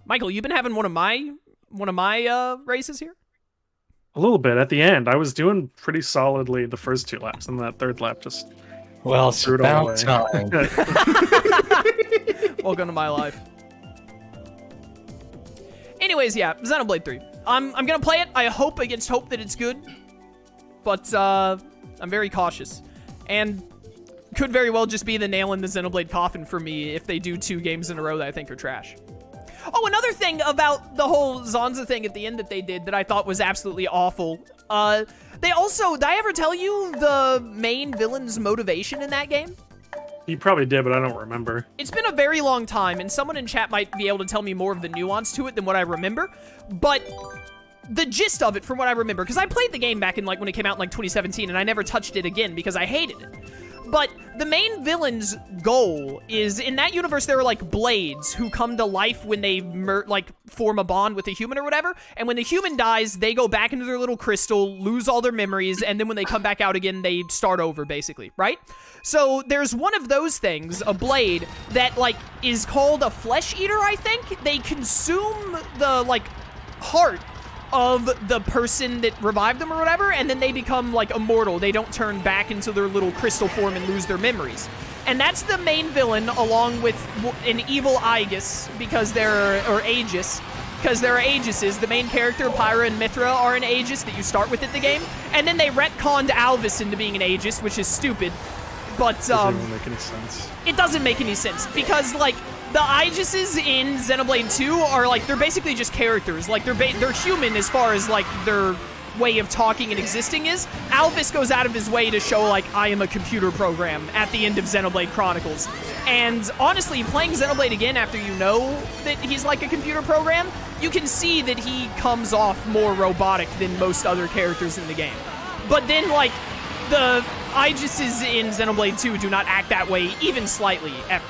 Michael, you been having one of my races here? A little bit at the end. I was doing pretty solidly the first 2 laps, and that third lap just Well, it's threw it all about away. time. Welcome to my life. Anyways, yeah, Xenoblade 3. I'm gonna play it. I hope against hope that it's good, but I'm very cautious, and could very well just be the nail in the Xenoblade coffin for me if they do 2 games in a row that I think are trash. Oh, another thing about the whole Zanza thing at the end that they did that I thought was absolutely awful. They also, did I ever tell you the main villain's motivation in that game? You probably did, but I don't remember. It's been a very long time, and someone in chat might be able to tell me more of the nuance to it than what I remember, but the gist of it from what I remember, because I played the game back in, like, when it came out in, like, 2017, and I never touched it again because I hated it. But the main villain's goal is, in that universe, there are, like, blades who come to life when they, form a bond with a human or whatever. And when the human dies, they go back into their little crystal, lose all their memories, and then when they come back out again, they start over, basically, right? So there's one of those things, a blade, that, like, is called a flesh eater, I think. They consume the, like, heart of the person that revived them or whatever, and then they become, like, immortal. They don't turn back into their little crystal form and lose their memories. And that's the main villain, along with an evil Aegis, because or Aegis, because there are Aegises. The main character, Pyra and Mithra, are an Aegis that you start with at the game. And then they retconned Alvis into being an Aegis, which is stupid. But, Doesn't even make any sense. It doesn't make any sense, because, like, the Aegises in Xenoblade 2 are, like, they're basically just characters. Like, they're human as far as, like, their way of talking and existing is. Alvis goes out of his way to show, like, I am a computer program at the end of Xenoblade Chronicles. And honestly, playing Xenoblade again after you know that he's like a computer program, you can see that he comes off more robotic than most other characters in the game. But then, like, the Aegises in Xenoblade 2 do not act that way even slightly, ever.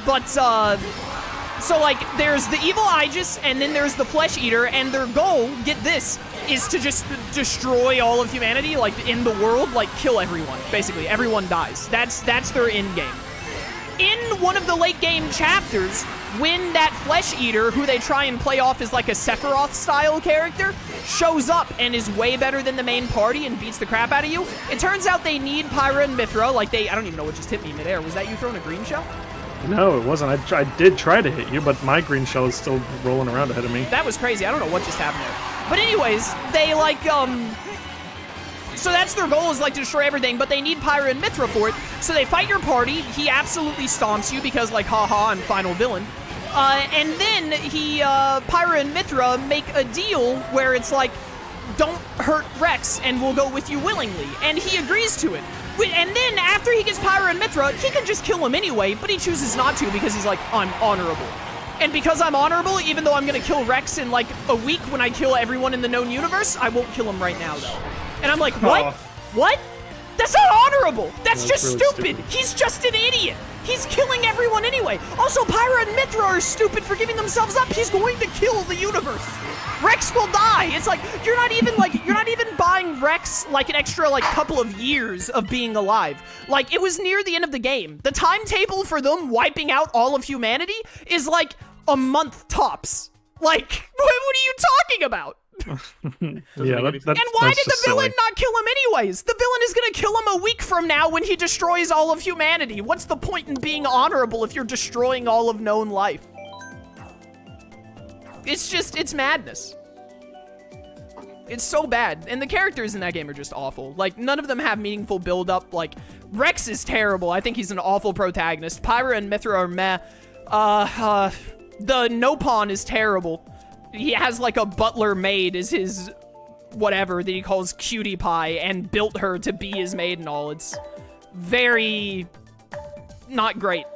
But, so, like, there's the evil Aegis, and then there's the Flesh Eater, and their goal, get this, is to just destroy all of humanity, like, in the world, like, kill everyone, basically. Everyone dies. That's their end game. In one of the late game chapters, when that Flesh Eater, who they try and play off as, like, a Sephiroth-style character, shows up and is way better than the main party and beats the crap out of you, it turns out they need Pyra and Mithra, like, I don't even know what just hit me midair. Was that you throwing a green shell? No, it wasn't. I did try to hit you, but my green shell is still rolling around ahead of me. That was crazy. I don't know what just happened there. But anyways, they, like, so that's their goal, is, like, to destroy everything, but they need Pyra and Mithra for it. So they fight your party. He absolutely stomps you because, like, haha, I'm final villain. And then Pyra and Mithra make a deal where it's like, don't hurt Rex and we'll go with you willingly. And he agrees to it. And then after he gets Pyra and Mithra, he can just kill him anyway, but he chooses not to because he's like, I'm honorable. And because I'm honorable, even though I'm gonna kill Rex in, like, a week when I kill everyone in the known universe, I won't kill him right now, though. And I'm like, what? Oh. What? That's not honorable. That's just really stupid. stupid. He's just an idiot. He's killing everyone anyway. Also, Pyra and Mithra are stupid for giving themselves up. He's going to kill the universe. Rex will die. It's like, you're not even buying Rex, like, an extra, like, couple of years of being alive. Like, it was near the end of the game. The timetable for them wiping out all of humanity is, like, a month tops. Like, what are you talking about? Yeah, And why did the villain not kill him anyways? The villain is gonna kill him a week from now when he destroys all of humanity. What's the point in being honorable if you're destroying all of known life? It's madness. It's so bad. And the characters in that game are just awful. Like, none of them have meaningful build-up. Like, Rex is terrible. I think he's an awful protagonist. Pyra and Mithra are meh. The Nopon is terrible. He has, like, a butler maid as his whatever that he calls Cutie Pie and built her to be his maid and all. It's very not great.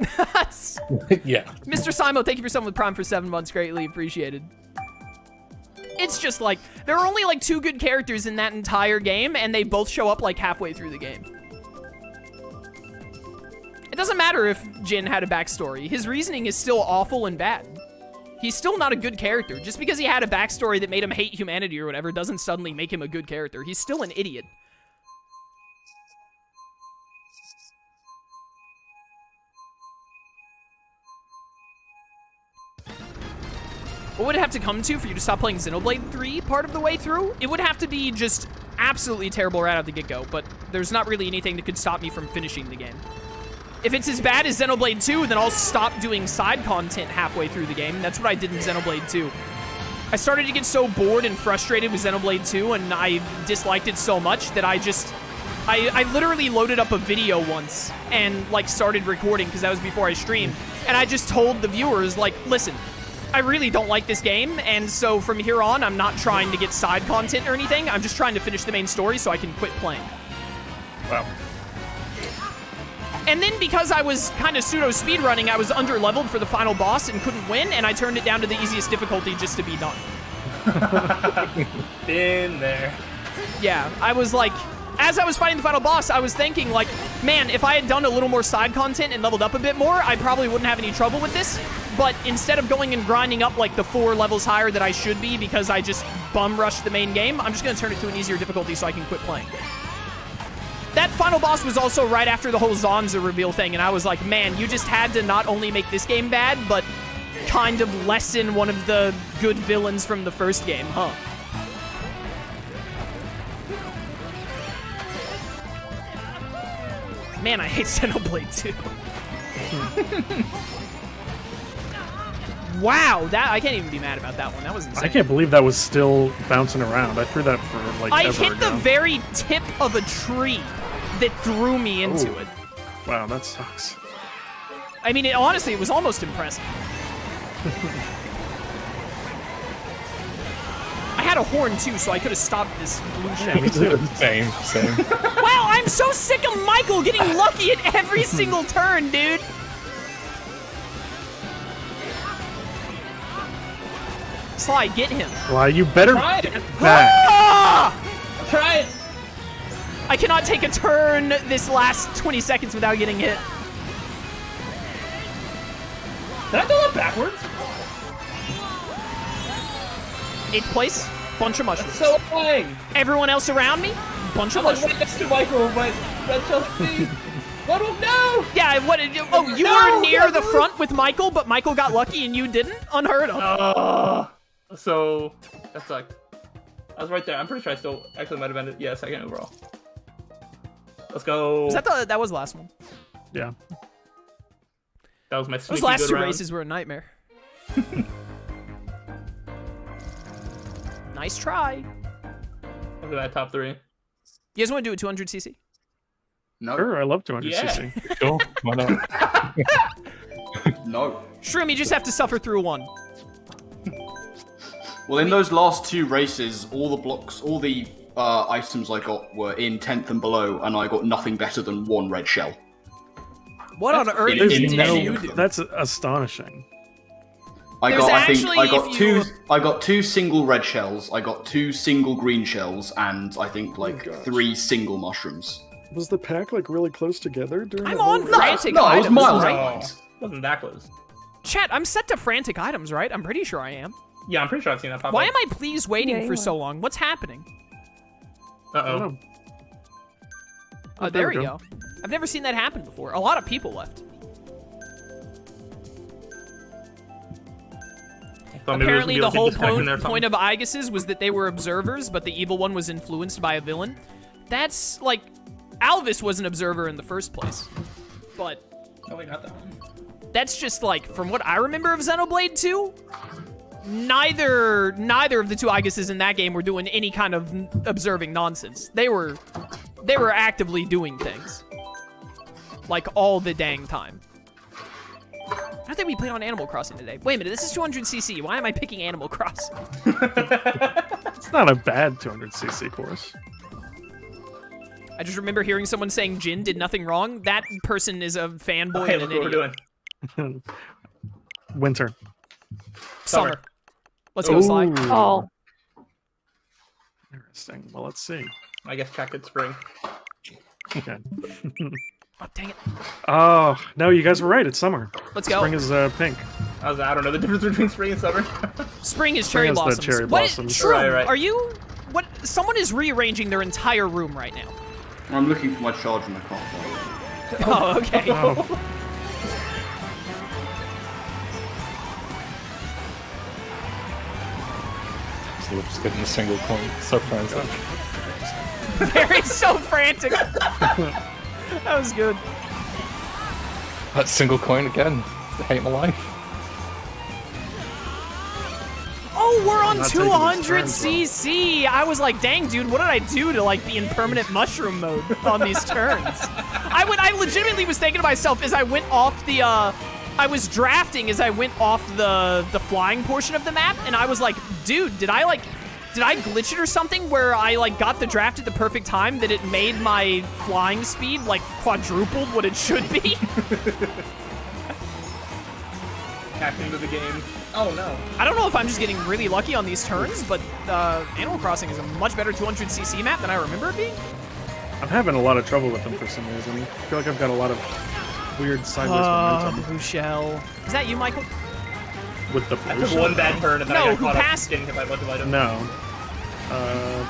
Yeah. Mr. Simo, thank you for someone with Prime for 7 months. Greatly appreciated. It's just, like, there are only, like, 2 good characters in that entire game, and they both show up, like, halfway through the game. It doesn't matter if Jin had a backstory. His reasoning is still awful and bad. He's still not a good character. Just because he had a backstory that made him hate humanity or whatever doesn't suddenly make him a good character. He's still an idiot. what would it have to come to for you to stop playing Xenoblade 3 part of the way through? It would have to be just absolutely terrible right out the get-go, but there's not really anything that could stop me from finishing the game. If it's as bad as Xenoblade 2, then I'll stop doing side content halfway through the game. That's what I did in Xenoblade 2. I started to get so bored and frustrated with Xenoblade 2, and I disliked it so much that I literally loaded up a video once and, like, started recording, because that was before I streamed, and I just told the viewers, like, listen, I really don't like this game, and so from here on, I'm not trying to get side content or anything. I'm just trying to finish the main story so I can quit playing. Wow. And then because I was kind of pseudo speedrunning, I was under-leveled for the final boss and couldn't win, and I turned it down to the easiest difficulty just to be done. Been there. Yeah, I was like, as I was fighting the final boss, I was thinking, like, man, if I had done a little more side content and leveled up a bit more, I probably wouldn't have any trouble with this. But instead of going and grinding up, like, the 4 levels higher that I should be because I just bum-rushed the main game, I'm just going to turn it to an easier difficulty so I can quit playing. That final boss was also right after the whole Zanza reveal thing, and I was like, man, you just had to not only make this game bad, but kind of lessen one of the good villains from the first game, huh? Man, I hate Xenoblade 2. Wow, I can't even be mad about that one. That was insane. I can't believe that was still bouncing around. I threw that for like I ever hit the ago. very tip of a tree that threw me into it. Wow, that sucks. I mean, honestly, it was almost impressive. I had a horn, too, so I could have stopped this blue shell. Me too. Same. Wow, I'm so sick of Michael getting lucky at every single turn, dude. Sly, get him. Well, you better Try it. get back. Ah! Try it. I cannot take a turn this last 20 seconds without getting hit. Did I do that backwards? 8th place, bunch of mushrooms. So annoying. Everyone else around me, bunch of I was mushrooms. right next to Michael, but Red Shell Speed. What was no? Yeah, what? Oh, you No, were near the no. front with Michael, but Michael got lucky and you didn't? Unheard of. So that sucked. I was right there. I'm pretty sure I still actually might have ended. Yeah, second overall. Let's go. Was that was the last one? Yeah. That was my Those sneaky last good 2 round. races were a nightmare. Nice try. Look at that top 3. You guys want to do a 200cc? No. Sure, I love 200cc. Yeah. Cool. Why not? No. Shroom, you just have to suffer through one. Well, in those last 2 races, all the blocks, all the items I got were in 10th and below, and I got nothing better than 1 red shell. What on earth There's did no- you do? That's astonishing. There's I if you- got 2 single red shells, I got 2 single green shells, and I think like gosh. 3 single mushrooms. Was the pack like really close together during I'm the whole on race? frantic No, it was items, miles right? behind. Wasn't that close? Chat, I'm set to frantic items, right? I'm pretty sure I am. Yeah, I'm pretty sure I've seen that pop Why up. am I please waiting Yeah, for you so long? What's happening? I don't Uh-oh. know. Oh, there we go. I've never seen that happen before. A lot of people left. Thought maybe there was Apparently, gonna the be, like, a whole disconnect in there or point something. of Igus's was that they were observers, but the evil one was influenced by a villain. That's, like, Alvis was an observer in the first place. But Oh, wait, not that one. that's just, like, from what I remember of Xenoblade 2, neither of the 2 Iguses in that game were doing any kind of observing nonsense. They were actively doing things. Like, all the dang time. I don't think we played on Animal Crossing today. Wait a minute, this is 200cc. Why am I picking Animal Crossing? It's not a bad 200cc course. I just remember hearing someone saying Jin did nothing wrong. That person is a fanboy Hey, and look an what we're idiot. doing. Winter. Summer. Let's go, Sly. Ooh. Oh, Interesting. Well, let's see. I guess check it spring. Okay. Oh, dang it. Oh, no, you guys were right. It's summer. Let's go. Spring is pink. I don't know the difference between spring and summer. Spring is cherry has the blossoms. cherry What? blossoms. Shroom, Right. are you... What? Someone is rearranging their entire room right now. I'm looking for my charger and I can't find it. Oh, okay. Oh. of just getting a single coin. So frantic. Very so frantic. That was good. That single coin again. I hate my life. Oh, we're on Not taking his 200 turns, though. CC. I was like, dang, dude, what did I do to like be in permanent mushroom mode on these turns? I legitimately was thinking to myself as I went off the, I was drafting as I went off the flying portion of the map, and I was like, dude, did I glitch it or something where I like got the draft at the perfect time that it made my flying speed like quadrupled what it should be? Hacking into the game. Oh no. I don't know if I'm just getting really lucky on these turns, but Animal Crossing is a much better 200cc map than I remember it being. I'm having a lot of trouble with them for some reason. I feel like I've got a lot of weird sideways momentum Blue Shell. Is that you, Michael? with the I blue took one shell. bad turn and then No, I got who caught passed- up getting hit by a bunch of items. No.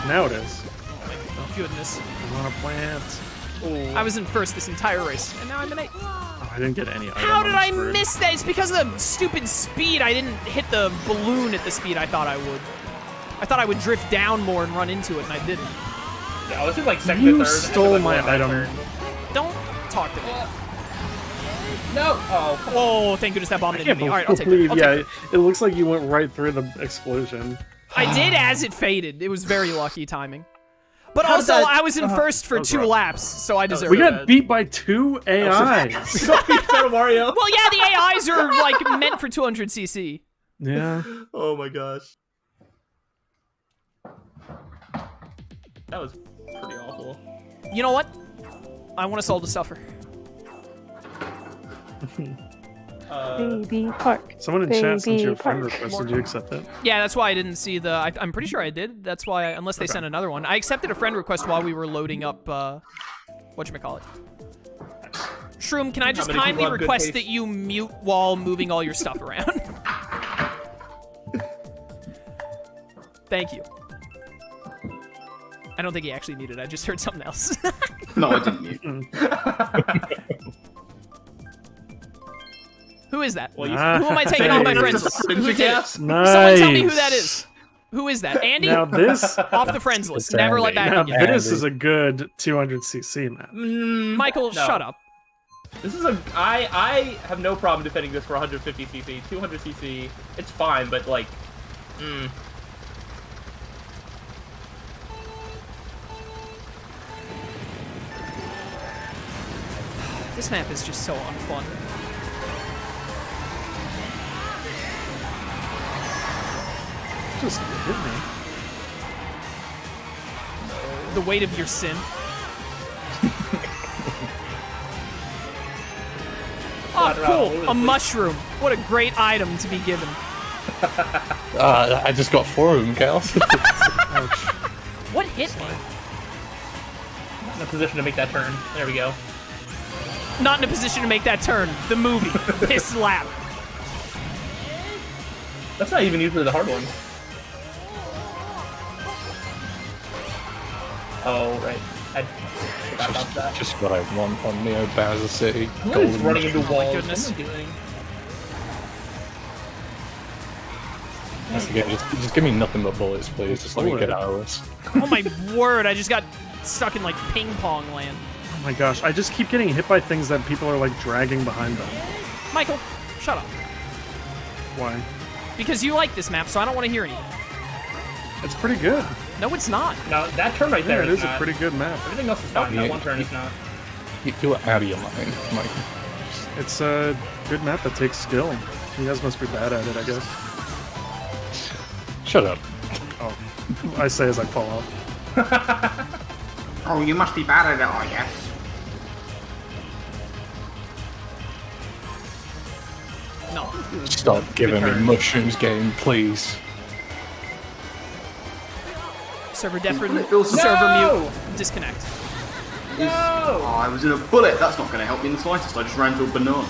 Now it is. Oh, my goodness. I'm on a plant. Ooh. I was in first this entire race, and now I'm in 8th. Oh, I didn't get any item. How did I I'm screwed. miss that? It's because of the stupid speed. I didn't hit the balloon at the speed I thought I would. I thought I would drift down more and run into it, and I didn't. Yeah, I was in like second You or third. stole and my then, like, one item. bad turn. Don't talk to me. No. Oh, come on. Oh, thank goodness that bomb I didn't can't hit me. All right, I'll take it. believe, I'll take yeah, it. it looks like you went right through the explosion. I did as it faded. It was very lucky timing. But How also, did that- I was in first for that was 2 rough. laps, so I deserve We it. got beat by 2 AIs. Super Mario. Well, yeah, the AIs are like meant for 200cc. Yeah. Oh my gosh. That was pretty awful. You know what? I want us all to suffer. Baby Park. Someone in chat sent you a Baby friend Park. request. Did you accept it? Yeah, that's why I didn't see the. I'm pretty sure I did. That's why, unless they sent another one. I accepted a friend request while we were loading up. Whatchamacallit? Shroom, can I just many people kindly have good request taste? that you mute while moving all your stuff around? Thank you. I don't think he actually muted. I just heard something else. No, I didn't. You. Who is that? Well, you- Who am I taking off my Nice. friends list? Who did it? Nice. Someone tell me who that is. Who is that? Andy? Now this, Off the friends list. It's Never let Andy. back now again. this is a good 200cc map. Michael, No. shut up. This is a. I have no problem defending this for 150cc, 200cc. It's fine, but like, This map is just so unfun. Just hit me. The weight of your sin. Oh, cool. A mushroom. What a great item to be given. I just got 4 of them, Chaos. What hit me? in a position to make that turn. There we go. Not in a position to make that turn. The movie. This lap. That's not even usually the hard one. Oh, right. I forgot about that. Just what I want on Neo Bowser City. What is running into walls? goodness. What am I doing? Once again, just give me nothing but bullets, please. Just let me get out of this. Oh my word, I just got stuck in like ping pong land. Oh my gosh, I just keep getting hit by things that people are like dragging behind them. Michael, shut up. Why? Because you like this map, so I don't want to hear anything. It's pretty good. No, it's not. Now, that turn right Yeah, there it is a not. pretty good map. Everything else is fine. Yeah. That one turn is not. You're out of your mind, Mike. It's a good map that takes skill. You guys must be bad at it, I guess. Shut up. Oh, I say as I fall off. Oh, you must be bad at it, I guess. No. Stop giving me turn. mushrooms, game, please. Server deferred. No! Server mute. Disconnect. Oh, I was in a bullet. That's not going to help me in the slightest. I just ran to a banana.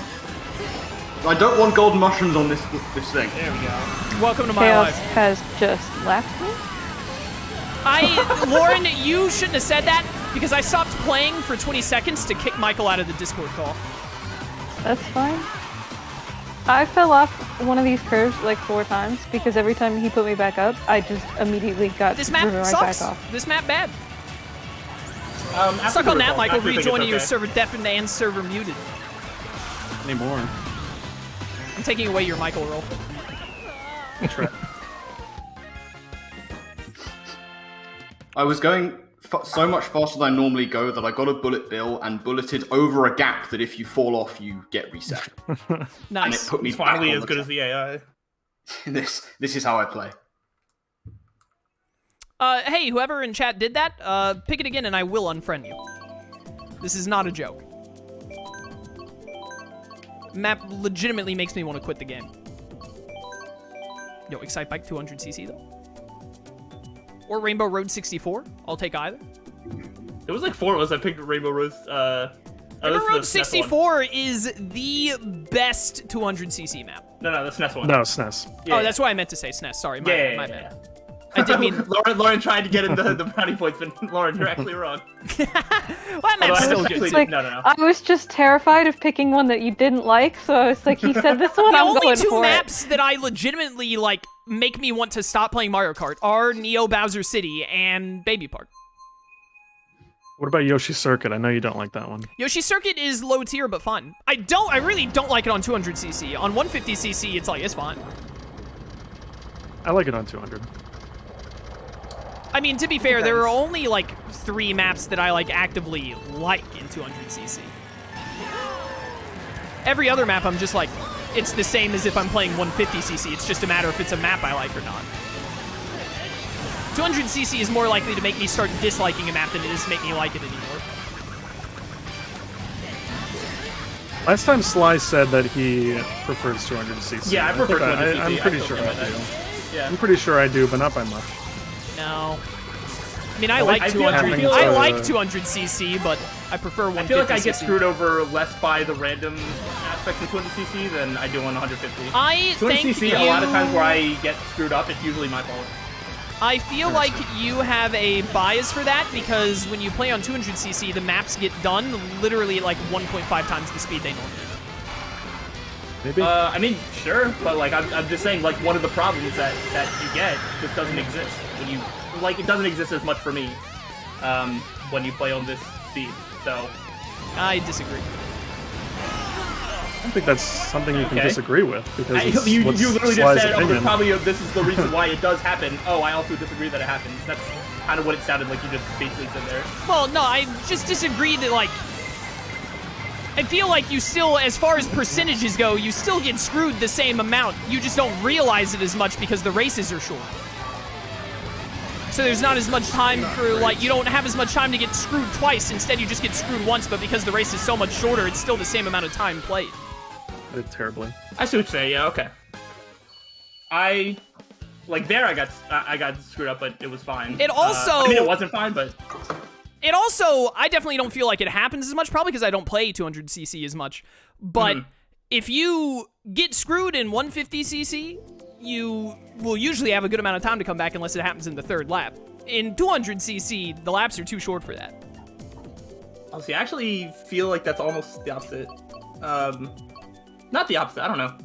I don't want golden mushrooms on this thing. There we go. Welcome to my Chaos life. has just left me. Lauren, you shouldn't have said that because I stopped playing for 20 seconds to kick Michael out of the Discord call. That's fine. I fell off one of these curves like 4 times because every time he put me back up, I just immediately got This driven map right sucks. back off. This map bad. After Suck the on that, result, Michael. I actually think Rejoining it's your okay. server deafened and server muted. Anymore. I'm taking away your Michael roll. Try. I was going so much faster than I normally go that I got a bullet bill and bulleted over a gap that if you fall off, you get reset. And it Nice. put me It's finally back on as the good as the AI. This is how I play. Hey, whoever in chat did that, pick it again and I will unfriend you. This is not a joke. Map legitimately makes me want to quit the game. Yo, Excite Bike 200cc though. Or Rainbow Road 64. I'll take either. It was like 4 of us. I picked Rainbow Road. Rainbow Road 64 is the best 200cc map. No, the SNES one. No, SNES. Yeah, Oh, that's what I meant to say, SNES. Sorry, my yeah. bad. I did mean... Lauren tried to get in the brownie points, but Lauren, you're actually wrong. Well, that Although map's I still actually good. It's like, no. I was just terrified of picking one that you didn't like, so I was like, he said this one, The I'm only going two for maps that I legitimately, like, make me want to stop playing Mario Kart are Neo Bowser City and Baby Park. What about Yoshi Circuit? I know you don't like that one. Yoshi Circuit is low tier, but fun. I really don't like it on 200cc. On 150cc, it's like, it's fine. I like it on 200. I mean, to be fair, there are only, like, 3 maps that I, like, actively like in 200cc. Every other map, I'm just like, it's the same as if I'm playing 150cc. It's just a matter if it's a map I like or not. 200cc is more likely to make me start disliking a map than it is to make me like it anymore. Last time Sly said that he prefers 200cc. Yeah, I prefer think 200cc. I'm pretty still sure think I that. do. Yeah. I'm pretty sure I do, but not by much. No. I mean, I Well, like I feel 200. like- I like 200cc, but I prefer 150cc. I feel like I get screwed over less by the random aspects of 200cc than I do on 150. I think 200cc, a lot of times where I get screwed up, it's usually my fault. I feel like you have a bias for that because when you play on 200cc, the maps get done literally at like 1.5 times the speed they normally do. Maybe. I mean, sure, but like I'm just saying, like one of the problems that you get just doesn't exist when you like it doesn't exist as much for me when you play on this speed. So I disagree. I don't think that's something you can Okay. disagree with because you what's literally just Sly's said, opinion. oh, probably this is the reason why it does happen. Oh, I also disagree that it happens. That's kind of what it sounded like you just basically said there. Well, no, I just disagree that, like, I feel like you still, as far as percentages go, you still get screwed the same amount. You just don't realize it as much because the races are short. So there's not as much time for, like, you don't have as much time to get screwed twice. Instead, you just get screwed once, but because the race is so much shorter, it's still the same amount of time played. I did terribly. I see what you're saying. Yeah, okay. I got screwed up, but it was fine. It also- I mean, it wasn't fine, but It also, I definitely don't feel like it happens as much, probably because I don't play 200cc as much. But if you get screwed in 150cc, you will usually have a good amount of time to come back unless it happens in the 3rd lap. In 200cc, the laps are too short for that. honestly, I actually feel like that's almost the opposite. Not the opposite. I don't know.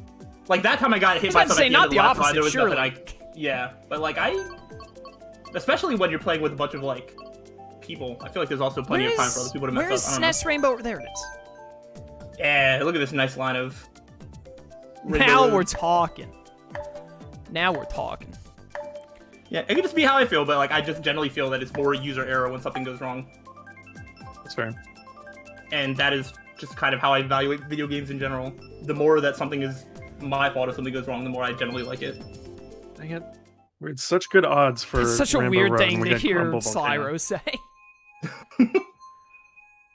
Like that time I got hit by about to something say, at the not end of the the lap, opposite, there was surely. nothing yeah, but like especially when you're playing with a bunch of like people, I feel like there's also plenty of time for other people to mess Where is up. I don't know. SNES Rainbow? There it is. Yeah, look at this nice line of. Now Rainbow we're Road. talking. Now we're talking. Yeah, it could just be how I feel, but like I just generally feel that it's more user error when something goes wrong, That's fair. and that is just kind of how I evaluate video games in general. The more that something is my fault if something goes wrong, the more I generally like it. Dang it. We're at such good odds for It's such a Rainbow weird Road, thing and we to get hear Crumble Volcano. Slyro say.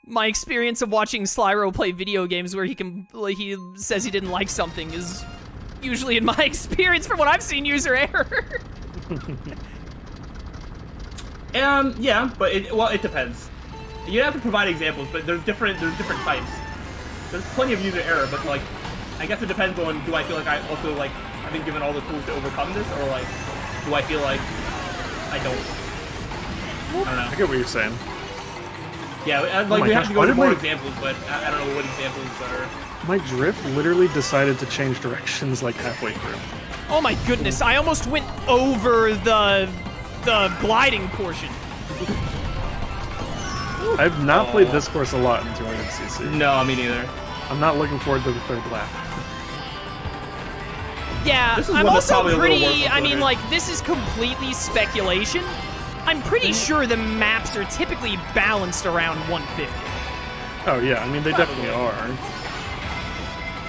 My experience of watching Slyro play video games where he says he didn't like something is usually, in my experience, from what I've seen, user error. Yeah, but it depends. You have to provide examples, but there's different types. There's plenty of user error, but like, I guess it depends on, do I feel like I also like I've been given all the tools to overcome this, or like, do I feel like I don't? I don't I know. get what you're saying. Yeah, Oh like my we have gosh, to go why into did more my- examples, but I don't know what examples are. My drift literally decided to change directions like halfway through. Oh my goodness, I almost went over the gliding portion. I've not played this course a lot in 200cc. No, me neither. I'm not looking forward to the third lap. Yeah, This is I'm one that's also probably a little worse pretty, than I mean, 200. like, this is completely speculation. I'm pretty sure the maps are typically balanced around 150. Oh yeah, I mean they definitely are.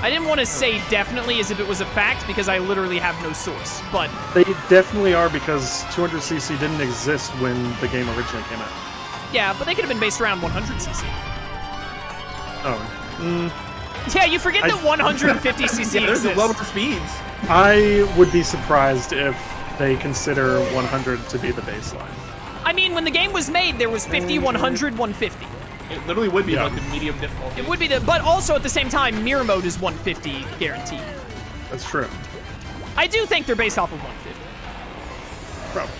I didn't want to say definitely as if it was a fact because I literally have no source, but They definitely are because 200cc didn't exist when the game originally came out. yeah, but they could have been based around 100cc. Oh. Yeah, you forget that 150cc Yeah, there's exists. lower speeds. I would be surprised if they consider 100 to be the baseline. I mean, when the game was made, there was 50, 100, 150. It literally would be Yeah. like the medium difficulty. It would be but also at the same time, mirror mode is 150 guaranteed. That's true. I do think they're based off of 150. Probably.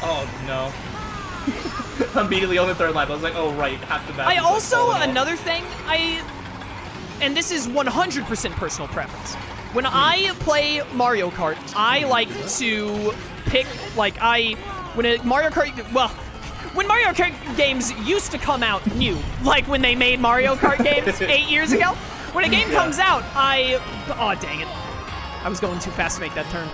Oh no. Immediately on the third lap, I was like, oh right, half the map. I is, like, also, falling off. another thing, and this is 100% personal preference. When I play Mario Kart, I like to pick, like, when Mario Kart games used to come out new, like when they made Mario Kart games 8 years ago, when a game comes out, oh dang it. I was going too fast to make that turn.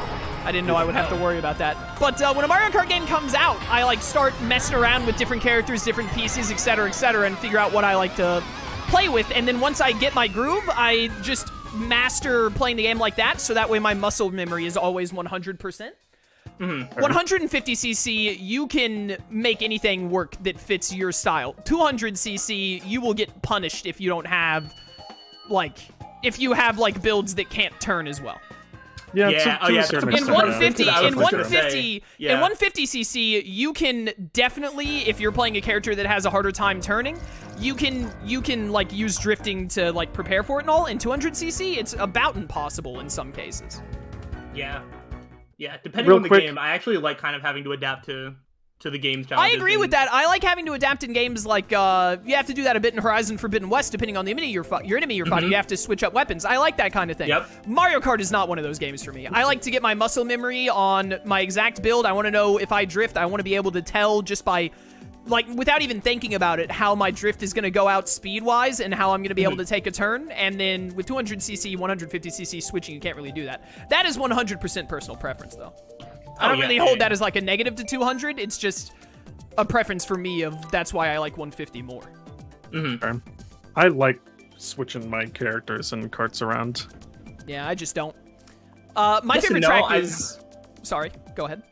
I didn't know I would have to worry about that. But when a Mario Kart game comes out, I like start messing around with different characters, different pieces, etc., and figure out what I like to play with. And then once I get my groove, I just master playing the game like that, so that way my muscle memory is always 100%. 150cc, you can make anything work that fits your style. 200cc, you will get punished if you don't have, like, builds that can't turn as well. Yeah, Yeah, to oh, a yeah, certain in In extent, yeah. 150, I was in gonna 150, say, yeah. in 150cc, you can definitely, if you're playing a character that has a harder time turning, you can like use drifting to like prepare for it and all. In 200cc, it's about impossible in some cases. Yeah. Yeah, depending Real on the quick- game, I actually like kind of having to adapt to the game's challenges. I agree with that. I like having to adapt in games like, you have to do that a bit in Horizon Forbidden West, depending on the enemy you're fighting. You have to switch up weapons. I like that kind of thing. Yep. Mario Kart is not one of those games for me. I like to get my muscle memory on my exact build. I want to know if I drift. I want to be able to tell just by, like, without even thinking about it, how my drift is going to go out speed-wise and how I'm going to be able to take a turn. And then with 200cc, 150cc switching, you can't really do that. That is 100% personal preference, though. I don't really hold that as like a negative to 200. It's just a preference for me of that's why I like 150 more. Fair. I like switching my characters and carts around. Yeah, I just don't. My Yes favorite and no, track is... Sorry, go ahead.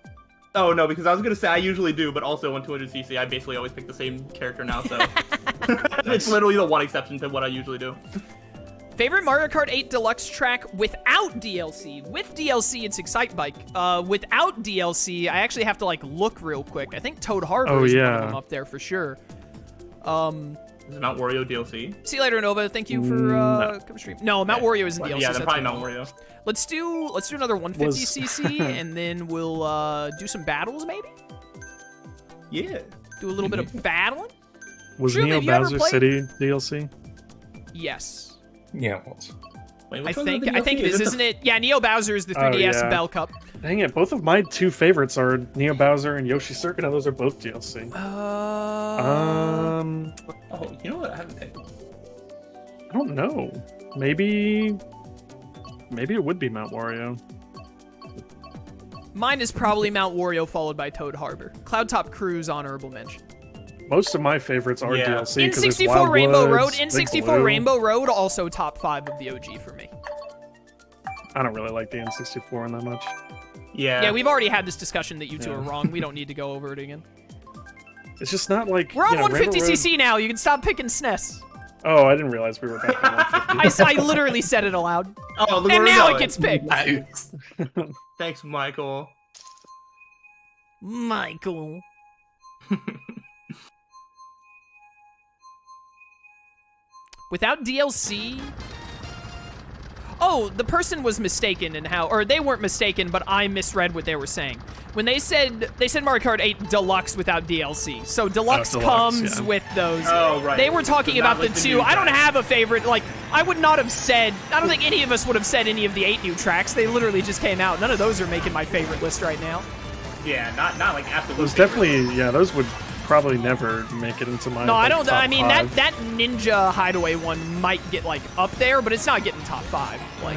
Oh no, because I was gonna say I usually do, but also on 200cc, I basically always pick the same character now, so it's literally the one exception to what I usually do. Favorite Mario Kart 8 Deluxe track without DLC. With DLC, it's Excite Bike. Without DLC, I actually have to like look real quick. I think Toad Harbor is one of them up there for sure. Is it Mount Wario DLC? See you later, Nova. Thank you for coming stream. No, Mount Wario isn't DLC. Yeah, so then that's probably fine. Mount Wario. Let's do another 150cc, and then we'll do some battles, maybe? Yeah. Do a little bit of battling? Was Drew, Neo have you ever Bowser played- City DLC? Yes. Yeah, it was. Wait, I which one's the think DLC? it is, the- isn't it? Yeah, Neo Bowser is the Oh, 3DS yeah. Bell Cup. Dang it, both of my two favorites are Neo Bowser and Yoshi Circuit, and those are both DLC. Oh, you know what? I haven't picked. I don't know. Maybe it would be Mount Wario. Mine is probably Mount Wario, followed by Toad Harbor. Cloud Top Cruise, honorable mention. Most of my favorites are Yeah. DLC. 'cause there's N64 Rainbow Wildwoods, Road. Big N64 Blue. Rainbow Road, also top 5 of the OG for me. I don't really like the N64 one that much. Yeah. Yeah, we've already had this discussion that you two are wrong. We don't need to go over it again. It's just not like... We're on yeah, Rainbow 150cc now. You can stop picking SNES. Oh, I didn't realize we were back on 150. I literally said it aloud. Oh, look And where we're now it going. gets picked. Nice. Thanks, Michael. Michael. Without DLC... oh, the person was mistaken in how, or they weren't mistaken, but I misread what they were saying. When they said Mario Kart 8 Deluxe without DLC. So Deluxe, comes with those. Oh, right. They were talking So about not the like the 2. new I don't tracks. have a favorite. Like, I would not have said, I don't think any of us would have said any of the 8 new tracks. They literally just came out. None of those are making my favorite list right now. Yeah, not like absolute. Those favorite. definitely, yeah, those would probably never make it into my. No, I like, don't. top I mean, 5. that Ninja Hideaway one might get like up there, but it's not getting top 5. Like,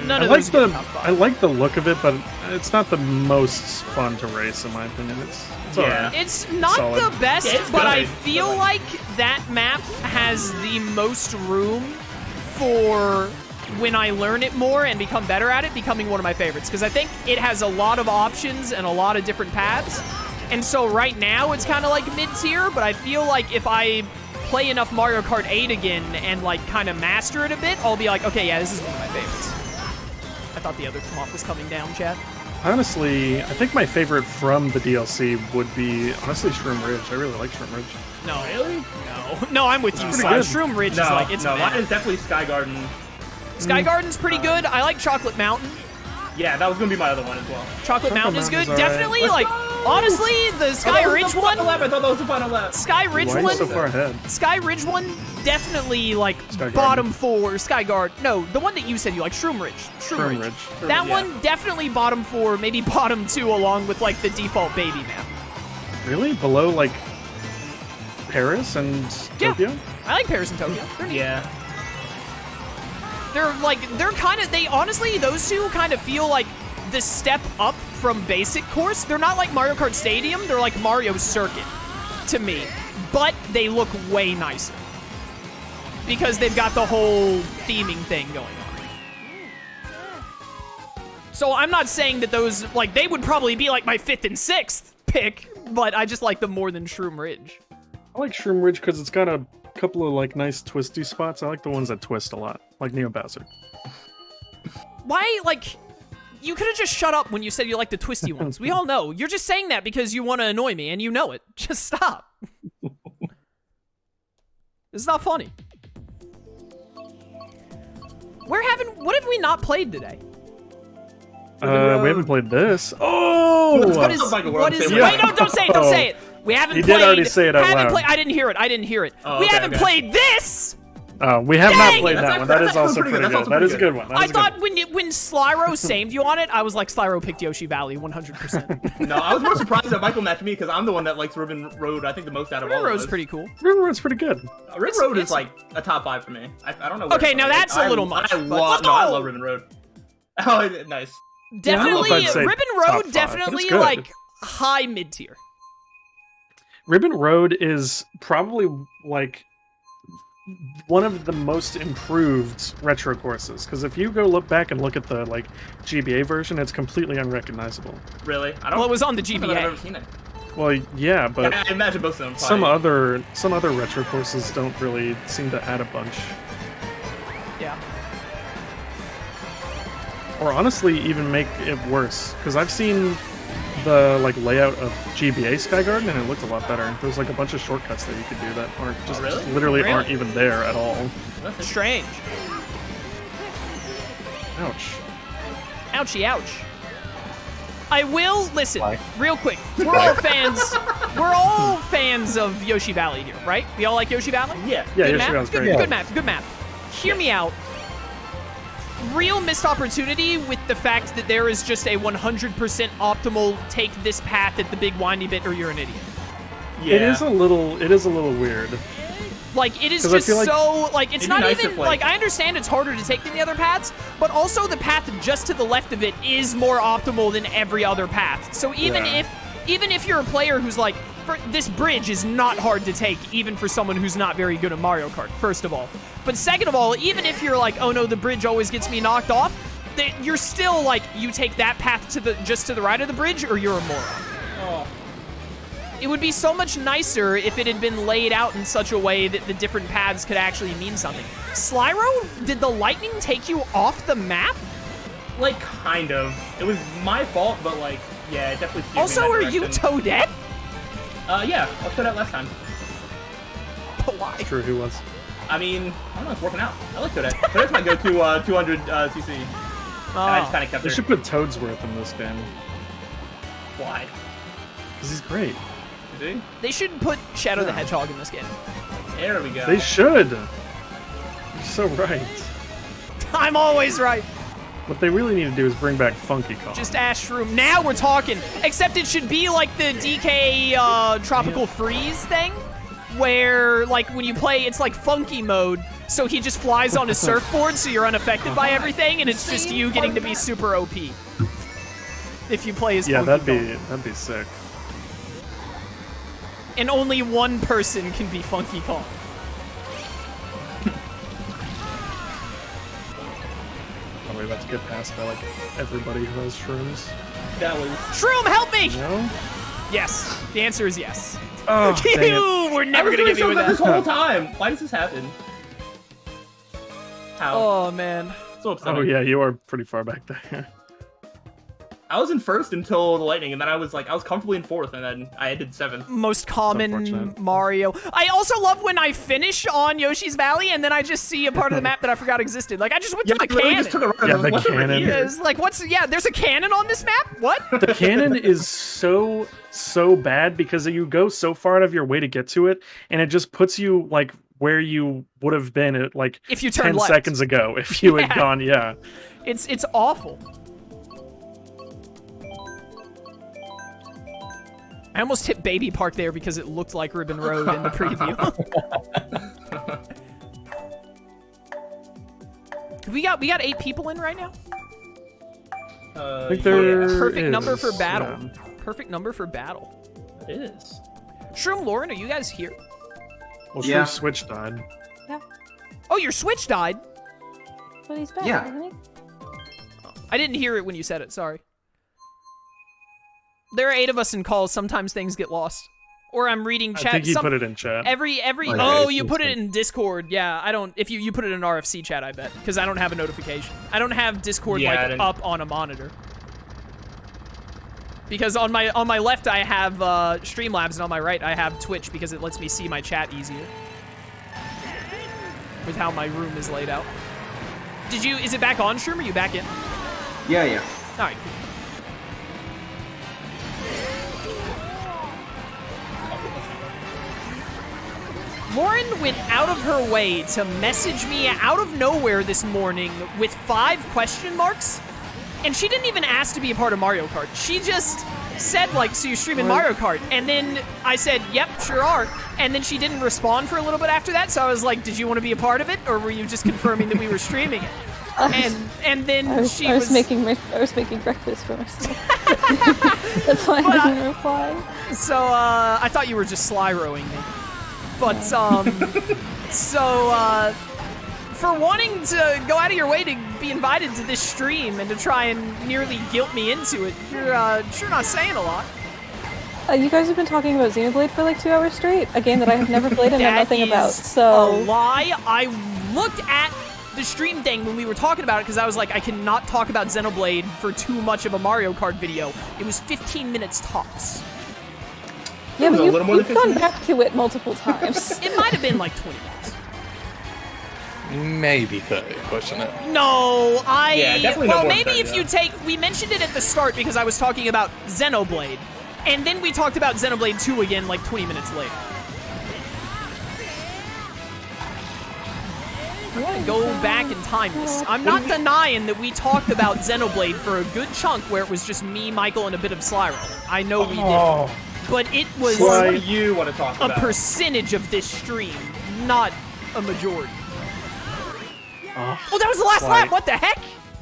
none I of like those get the top 5. I like the look of it, but it's not the most fun to race in my opinion. It's Yeah. alright. It's not Solid. the best, Yeah, it's but good, I but, feel like- like that map has the most room for when I learn it more and become better at it, becoming one of my favorites. Because I think it has a lot of options and a lot of different paths. And so right now it's kind of like mid-tier, but I feel like if I play enough Mario Kart 8 again and like kind of master it a bit, I'll be like, okay, yeah, this is one of my favorites. I thought the other Tomahawk was coming down, chat. Honestly, I think my favorite from the DLC would be honestly Shroom Ridge. I really like Shroom Ridge. No. Really? No. No, I'm with you, Pretty Sly. good. Shroom Ridge No, is like, it's no, mad. mine is definitely Sky Garden. Sky Garden's pretty good. I like Chocolate Mountain. Yeah, that was gonna be my other one as well. Chocolate Mountain is good. Mountain's alright. Definitely, Let's like, go! honestly, the Sky Ridge I thought one, that was the final lap. Sky Ridge Why are you one, so far ahead? Sky Ridge one, definitely like Sky Garden. bottom 4. Sky Guard. No, the one that you said you like, Shroom Ridge. Shroom Ridge. That yeah. one definitely bottom 4, maybe bottom 2, along with like the default baby map. Really? Below like Paris and Yeah. Tokyo? I like Paris and Tokyo. They're neat. Yeah. They're kind of, they honestly, those two kind of feel like the step up from basic course. They're not like Mario Kart Stadium, they're like Mario Circuit to me, but they look way nicer because they've got the whole theming thing going on. So I'm not saying that those, like, they would probably be like my 5th and 6th pick, but I just like them more than Shroom Ridge. I like Shroom Ridge because it's got a couple of like nice twisty spots. I like the ones that twist a lot, like Neo Bowser. Why, like, you could have just shut up when you said you like the twisty ones. We all know. You're just saying that because you want to annoy me, and you know it. Just stop. It's not funny. What have we not played today? We haven't played this. Oh! What is, Michael, we're what on the is, same wait, page. don't say it, don't say it. We haven't You played. did already say it out haven't loud. Play, I didn't hear it. Oh, We okay, haven't okay. played this! We have Dang! not played That's that one. That actually is also pretty good. pretty That's good. also That is a pretty good one. That I is a thought good. when Slyro saved you on it, I was like, Slyro picked Yoshi Valley 100%. No, I was more surprised that Michael matched me because I'm the one that likes Ribbon Road. I think the most out of all. Railroad's of us. pretty cool. Riverroad's pretty good. Ribbon Road it's- is like a top 5 for me. I don't know. Where Okay, it's now from. that's a little much, I but love. let's No, I go. love Ribbon Road. Oh, nice. Yeah, I don't know if Definitely, I'd say Ribbon top Road, 5, definitely but it's good. like high mid tier. Ribbon Road is probably like one of the most improved retro courses because if you go look back and look at the like GBA version, it's completely unrecognizable. Really? I don't. Well, it was on the I don't think I've ever GBA. seen it. Well, yeah, but I imagine both of them. some probably. other retro courses don't really seem to add a bunch, Yeah. or honestly even make it worse. Because I've seen the like layout of GBA Sky Garden and it looked a lot better. There's like a bunch of shortcuts that you could do that aren't just really? literally Really? aren't even there at all. That's Strange. Ouch. Ouchie, ouch. I will listen Why? real quick. We're all fans. We're all fans of Yoshi Valley here, right? We all like Yoshi Valley. Yeah. Yeah, Good Yoshi map. Valley's Good, great. good map. Good map. Hear me out. Real missed opportunity with the fact that there is just a 100% optimal take this path at the big windy bit or you're an idiot. Yeah. It is a little weird. Like, it is 'Cause I just feel like- so, like, it's It'd not be nice even, if, like, like- I understand it's harder to take than the other paths, but also the path just to the left of it is more optimal than every other path. So even Yeah. if you're a player who's like, this bridge is not hard to take, even for someone who's not very good at Mario Kart, first of all. But second of all, even if you're like, oh no, the bridge always gets me knocked off, you're still like, you take that path to the just to the right of the bridge, or you're a moron. Oh. It would be so much nicer if it had been laid out in such a way that the different paths could actually mean something. Slyro, did the lightning take you off the map? Like, kind of. It was my fault, but like, yeah, it definitely steered me Also, in are that you direction. Toadette? Yeah, I'll say that last time. But why? Sure, who was? I mean, I don't know, it's working out. I like Toadette. Toadette's my go-to 200 CC. And I just kind of kept They her. should put Toadsworth in this game. Why? Because he's great. You see? They should put Shadow the Hedgehog in this game. There we go. They should. You're so right. I'm always right. What they really need to do is bring back Funky Kong. Just Ash Room. Now we're talking. Except it should be like the DK Tropical Freeze thing, where like when you play, it's like funky mode. So he just flies on his surfboard, so you're unaffected by everything, and it's just you getting to be super OP. If you play as Funky Kong. that'd be sick. And only one person can be Funky Kong. Are we about to get passed by like everybody who has shrooms? That was... Shroom, help me! No? Yes. The answer is yes. Oh, dang it. You! We're never I was gonna doing get me so with good that. this whole time. Why does this happen? How? Oh, man. So upsetting. Oh yeah, you are pretty far back there. I was in first until the lightning, and then I was comfortably in fourth, and then I did seventh. Most common unfortunate. Mario. I also love when I finish on Yoshi's Valley and then I just see a part of the map that I forgot existed. Like I just went Yeah, through I the literally cannon. just took a run. Yeah, I was like, the what's over cannon. here? It's like there's a cannon on this map? What? The cannon is so bad because you go so far out of your way to get to it, and it just puts you like where you would have been at like If you 10 turned left. seconds ago if you had Yeah. gone. Yeah. It's awful. I almost hit Baby Park there because it looked like Ribbon Road in the preview. we got 8 people in right now. I think there Perfect is, number for battle. yeah. Perfect number for battle. It is. Shroom Lauren, are you guys here? Well, Yeah. sure, Switch died. Oh, your Switch died. But he's back, Yeah. isn't he? I didn't hear it when you said it. Sorry. There are 8 of us in calls. Sometimes things get lost. Or I'm reading chat. I think he put it in chat. Every Oh, yeah, oh, it's you put it instant. in Discord. Yeah, I don't. If you put it in RFC chat, I bet, because I don't have a notification. I don't have Discord Yeah, I like didn't- up on a monitor. Because on my left I have Streamlabs and on my right I have Twitch because it lets me see my chat easier. With how my room is laid out. Is it back on, Shroom? Are you back in? Yeah, yeah. All right. Cool. Lauren went out of her way to message me out of nowhere this morning with 5 question marks, and she didn't even ask to be a part of Mario Kart. She just said, like, so you're streaming Mario Kart, and then I said, yep, sure are, and then she didn't respond for a little bit after that, so I was like, did you want to be a part of it, or were you just confirming that we were streaming it? And then I was making breakfast for myself. That's why I didn't reply. So, I thought you were just sly-rowing me. But, for wanting to go out of your way to be invited to this stream and to try and nearly guilt me into it, you're sure not saying a lot. You guys have been talking about Xenoblade for like 2 hours straight, a game that I have never played and know That nothing about, is so... a lie. I looked at the stream thing when we were talking about it because I was like, I cannot talk about Xenoblade for too much of a Mario Kart video. It was 15 minutes tops. Yeah, was but a little more you've than gone 15 back to it multiple times. It might have been like 20 minutes. Maybe 30, pushing it. No, Yeah, definitely no well, more than maybe 30, if you take, we mentioned it at the start because I was talking about Xenoblade, and then we talked about Xenoblade 2 again like 20 minutes later. We're gonna go back and time this. I'm not denying that we talked about Xenoblade for a good chunk where it was just me, Michael, and a bit of Slyro. I know we did. But it was What do you want to talk a about? percentage of this stream, not a majority. Oh, Oh, that was the last lap! What the heck?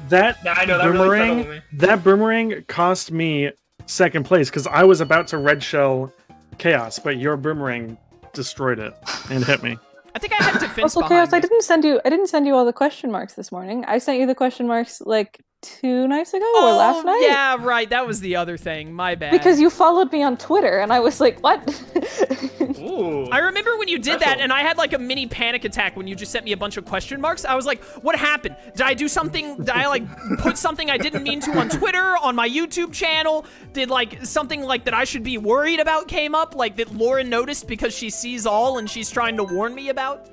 That Yeah, I know, that really settled me. that boomerang cost me second place because I was about to red shell Chaos, but your boomerang destroyed it and hit me. I think I had defense Also, behind Chaos, I it. didn't send you all the question marks this morning. I sent you the question marks like 2 nights ago or last night. Yeah, right. That was the other thing. My bad. Because you followed me on Twitter, and I was like, what? Ooh. I remember when you did that, Special. and I had like a mini panic attack when you just sent me a bunch of question marks. I was like, what happened? Did I do something? Did I like put something I didn't mean to on Twitter, on my YouTube channel? Did like something like that I should be worried about came up? Like that Lauren noticed because she sees all and she's trying to warn me about?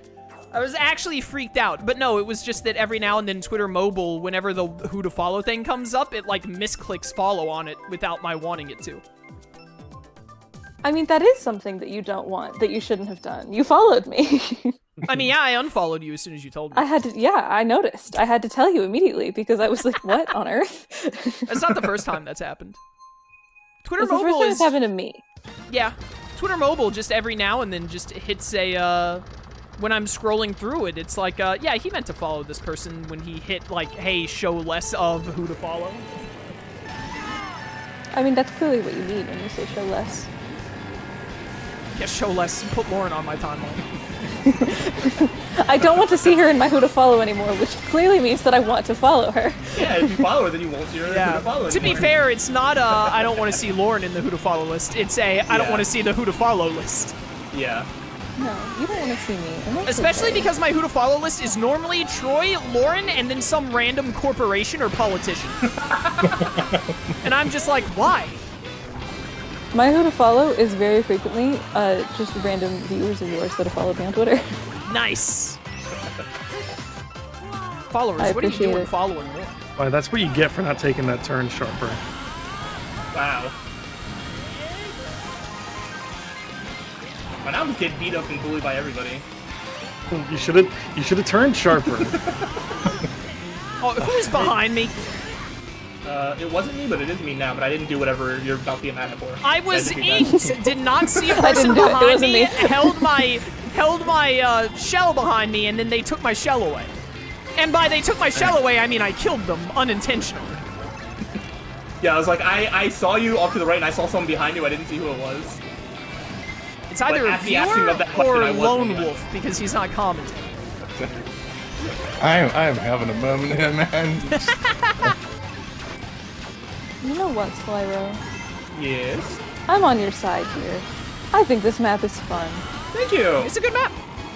I was actually freaked out, but no, it was just that every now and then Twitter Mobile, whenever the who to follow thing comes up, it like misclicks follow on it without my wanting it to. I mean, that is something that you don't want, that you shouldn't have done. You followed me. I mean, yeah, I unfollowed you as soon as you told me. I noticed. I had to tell you immediately because I was like, what on earth? That's not the first time that's happened. Twitter It's the Mobile first time is... it's happened to me. Yeah. Twitter Mobile just every now and then just hits a, when I'm scrolling through it, it's like, yeah, he meant to follow this person when he hit, like, hey, show less of who to follow. I mean, that's clearly what you mean when you say show less. Yeah, show less, put Lauren on my timeline. I don't want to see her in my who to follow anymore, which clearly means that I want to follow her. Yeah, if you follow her, then you won't see her who to follow To be anymore. fair, it's not I don't want to see Lauren in the who to follow list. It's I don't Yeah. want to see the who to follow list. Yeah. No, you don't want to see me. and that's Especially okay. because my who to follow list is normally Troy, Lauren, and then some random corporation or politician. And I'm just like, why? My who to follow is very frequently just random viewers of yours that have followed me on Twitter. Nice. Followers, I what are you appreciate doing it. following more? Why, that's what you get for not taking that turn sharper. Wow. But I was getting beat up and bullied by everybody. You should have turned sharper. Oh, who's behind me? It wasn't me, but it is me now, but I didn't do whatever you're about to get mad at for. I was didn't do that. inked, did not see a I person didn't do it. It behind wasn't me, me. held my shell behind me, and then they took my shell away. And by they took my shell away, I mean I killed them unintentionally. Yeah, I was like, I saw you off to the right, and I saw someone behind you. I didn't see who it was. It's either But a at the asking viewer of that question, or I was Lone looking at Wolf, because he's not commenting. I am having a moment here, man. You know what, Slyro? Yes. I'm on your side here. I think this map is fun. Thank you. It's a good map.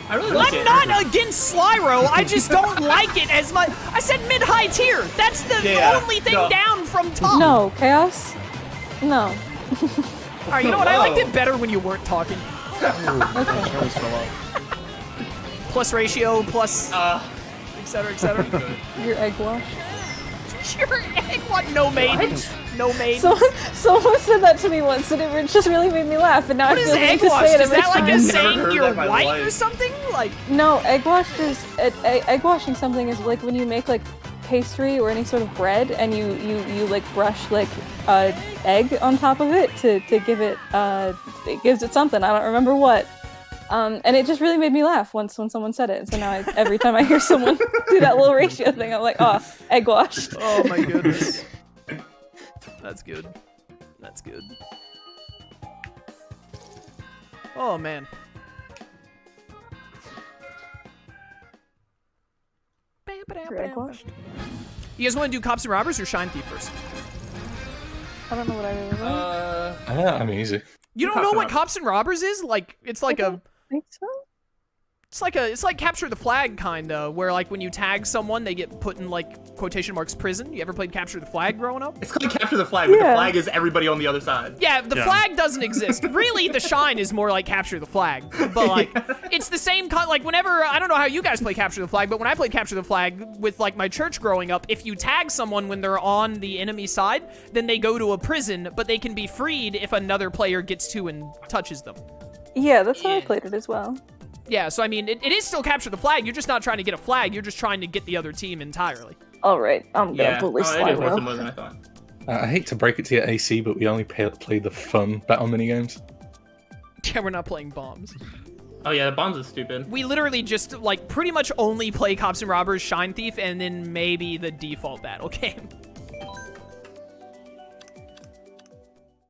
I really like I'm it. not against Slyro, I just don't like it as much. I said mid-high tier. That's the Yeah, only thing no. down from top. No, Chaos? No. Alright, you know what? I liked Whoa. it better when you weren't talking. Okay. Plus ratio, plus et cetera, et cetera. Your egg wash. Your egg, what? No maid. No maid. Someone said that to me once, and it just really made me laugh. And now What I is feel egg like to washed? say it Is every that like time. a Never saying heard you're that in my white life. or something? Like, No, egg washed is egg washing something is like when you make like pastry or any sort of bread, and you like brush like egg on top of it to give it it gives it something. I don't remember what. And it just really made me laugh once when someone said it. And so now every time I hear someone do that little ratio thing, I'm like, oh, egg washed. oh my goodness. That's good. That's good. Oh man. Your egg washed? You guys want to do Cops and Robbers or Shine Thief first? I don't know what I really want. I'm easy. You don't Cops know and what Robbers. Cops and Robbers is? Like, it's like a... I think so. It's like Capture the Flag, kinda, where like when you tag someone, they get put in like quotation marks prison. You ever played Capture the Flag growing up? It's called Capture the Flag, but the Yeah. flag is everybody on the other side. Yeah, the flag doesn't exist. Really, the Shine is more like Capture the Flag. But like, it's the same like whenever, I don't know how you guys play Capture the Flag, but when I played Capture the Flag with like my church growing up, if you tag someone when they're on the enemy side, then they go to a prison, but they can be freed if another player gets to and touches them. Yeah, that's how I played it as well. Yeah, so I mean, it is still Capture the Flag. You're just not trying to get a flag. You're just trying to get the other team entirely. All right, I'm gonna Yeah. bully Oh, it is more Slyro. similar than I thought. I hate to break it to you, AC, but we only play the fun battle minigames. Yeah, we're not playing bombs. Oh yeah, the bombs is stupid. We literally just, like, pretty much only play Cops and Robbers, Shine Thief, and then maybe the default battle game.